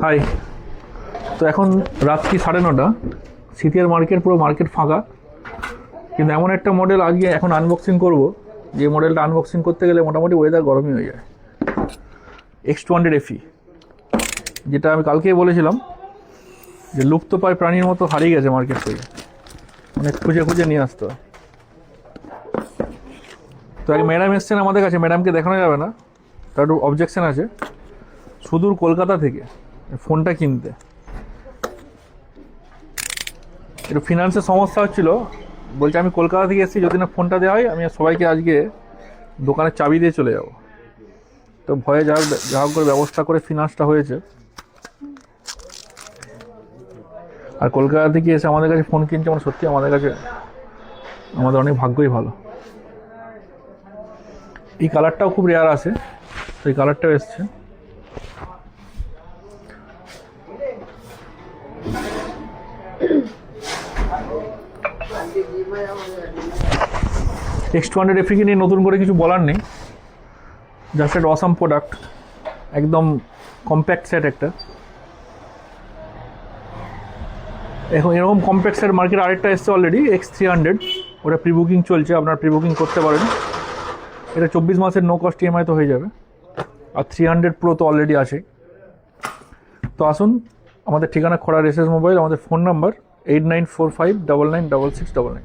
High. তো এখন রাত্রি 9:30, সিটিআর মার্কেট, পুরো মার্কেট ফাঁকা। কিন্তু এমন একটা মডেল আজকে এখন আনবক্সিং করব, যে মডেলটা আনবক্সিং করতে গেলে মোটামুটি ওয়েদার গরমই হয়ে যায়। X200 FE, যেটা আমি কালকেই বলেছিলাম যে লুপ্তপ্রায় প্রাণীর মতো হারিয়ে গেছে মার্কেট থেকে, অনেক খুঁজে খুঁজে নিয়ে আসতে হয়। তো আগে ম্যাডাম এসছেন আমাদের কাছে, ম্যাডামকে দেখানো যাবে না, তার একটু অবজেকশন আছে। সুদূর কলকাতা থেকে ফোনটা কিনতে, একটু ফিনান্সের সমস্যা হচ্ছিল, বলছে আমি কলকাতা থেকে এসেছি, যদি না ফোনটা দেওয়া হয় আমি সবাইকে আজকে দোকানের চাবি দিয়ে চলে যাব। তো ভয়ে যা হোক করে ব্যবস্থা করে ফিনান্সটা হয়েছে। আর কলকাতা থেকে এসে আমাদের কাছে ফোন কিনছে, মানে সত্যি আমাদের অনেক ভাগ্যই ভালো। এই কালারটাও খুব রেয়ার আছে, তো এই কালারটাও এসছে। X200 FE নিয়ে নতুন করে কিছু বলার নেই, জাস্ট একটা অসাম প্রোডাক্ট, একদম কম্প্যাক্ট সেট একটা। এখন এরকম কম্প্যাক্ট সেট মার্কেটে আরেকটা এসছে অলরেডি, X300, ওটা প্রি বুকিং চলছে, আপনারা প্রি বুকিং করতে পারেন। এটা 24 মাসের নো কস্ট EMI তো হয়ে যাবে। আর 300 Pro তো অলরেডি আছে। তো আসুন, আমাদের ঠিকানা খোড়া রেসেস মোবাইল, আমাদের ফোন নাম্বার 8945996699।